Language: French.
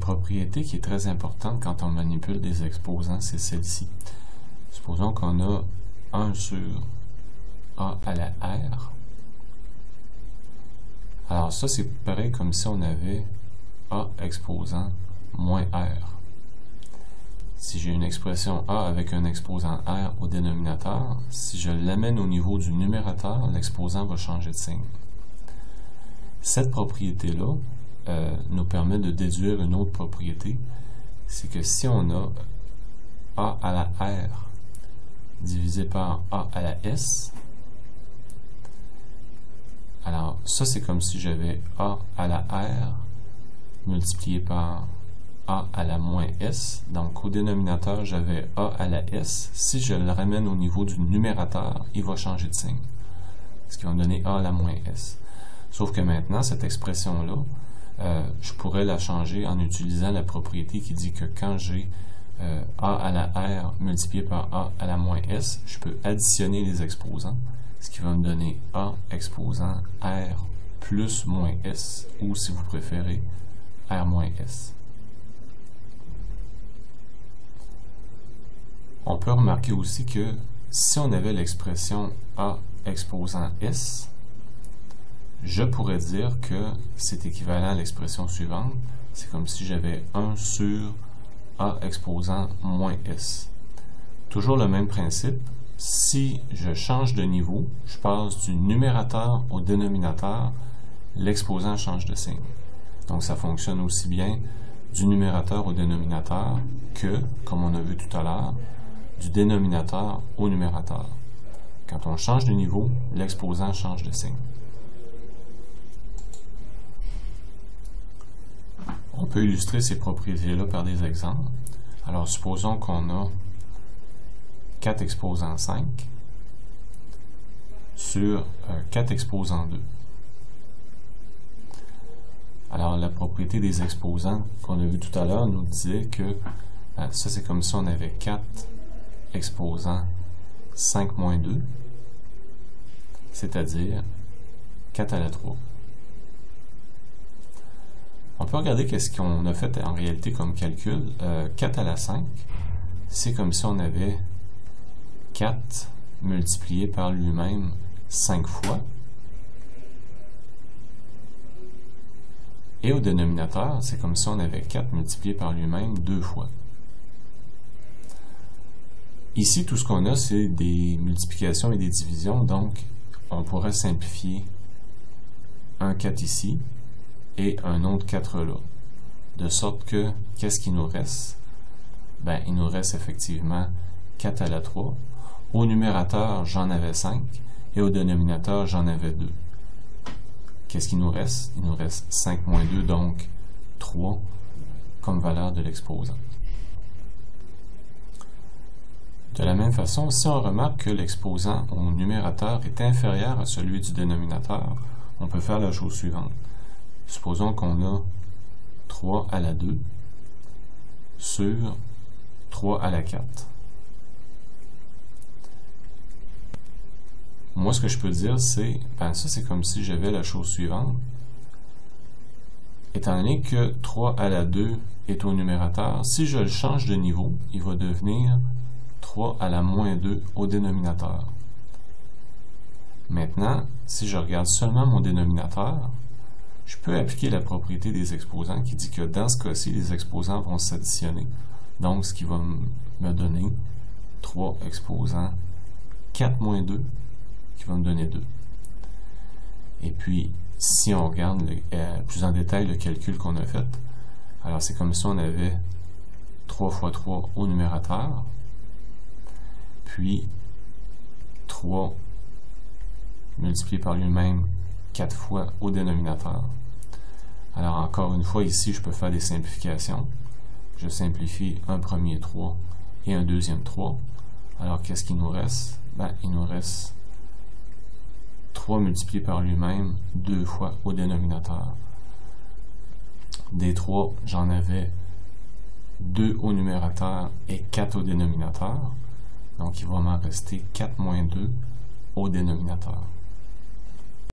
propriété qui est très importante quand on manipule des exposants, c'est celle-ci. Supposons qu'on a 1 sur A à la R. Alors ça, c'est pareil comme si on avait A exposant moins R. Si j'ai une expression A avec un exposant R au dénominateur, si je l'amène au niveau du numérateur, l'exposant va changer de signe. Cette propriété-là nous permet de déduire une autre propriété, c'est que si on a A à la R divisé par A à la S, alors ça c'est comme si j'avais A à la R multiplié par A à la moins S, donc au dénominateur j'avais A à la S, si je le ramène au niveau du numérateur, il va changer de signe, ce qui va me donner A à la moins S. Sauf que maintenant, cette expression-là, je pourrais la changer en utilisant la propriété qui dit que quand j'ai A à la R multiplié par A à la moins S, je peux additionner les exposants, ce qui va me donner A exposant R plus moins S, ou si vous préférez, R moins S. On peut remarquer aussi que si on avait l'expression A exposant S, je pourrais dire que c'est équivalent à l'expression suivante. C'est comme si j'avais 1 sur A exposant moins S. Toujours le même principe. Si je change de niveau, je passe du numérateur au dénominateur, l'exposant change de signe. Donc ça fonctionne aussi bien du numérateur au dénominateur que, comme on a vu tout à l'heure, du dénominateur au numérateur. Quand on change de niveau, l'exposant change de signe. On peut illustrer ces propriétés-là par des exemples. Alors, supposons qu'on a 4 exposant 5 sur 4 exposant 2. Alors, la propriété des exposants qu'on a vu tout à l'heure nous disait que ça, c'est comme si on avait 4 exposant 5 moins 2, c'est-à-dire 4 à la 3. On peut regarder qu'est-ce qu'on a fait en réalité comme calcul. 4 à la 5, c'est comme si on avait 4 multiplié par lui-même 5 fois. Et au dénominateur, c'est comme si on avait 4 multiplié par lui-même 2 fois. Ici, tout ce qu'on a, c'est des multiplications et des divisions, donc on pourrait simplifier un 4 ici et un autre 4 là. De sorte que, qu'est-ce qu'il nous reste? Ben, il nous reste effectivement 4 à la 3. Au numérateur, j'en avais 5 et au dénominateur, j'en avais 2. Qu'est-ce qu'il nous reste? Il nous reste 5 moins 2, donc 3 comme valeur de l'exposant. De la même façon, si on remarque que l'exposant au numérateur est inférieur à celui du dénominateur, on peut faire la chose suivante. Supposons qu'on a 3 à la 2 sur 3 à la 4. Moi, ce que je peux dire, c'est, ben ça, c'est comme si j'avais la chose suivante. Étant donné que 3 à la 2 est au numérateur, si je le change de niveau, il va devenir 3 à la moins 2 au dénominateur. Maintenant, si je regarde seulement mon dénominateur, je peux appliquer la propriété des exposants qui dit que dans ce cas-ci, les exposants vont s'additionner. Donc, ce qui va me donner 3 exposants 4 moins 2, qui va me donner 2. Et puis, si on regarde plus en détail le calcul qu'on a fait, alors c'est comme si on avait 3 fois 3 au numérateur, puis 3 multiplié par lui-même 4 fois au dénominateur. Alors encore une fois, ici, je peux faire des simplifications. Je simplifie un premier 3 et un deuxième 3. Alors qu'est-ce qu'il nous reste? Ben, il nous reste 3 multiplié par lui-même 2 fois au dénominateur. Des 3, j'en avais 2 au numérateur et 4 au dénominateur. Donc il va m'en rester 4 moins 2 au dénominateur.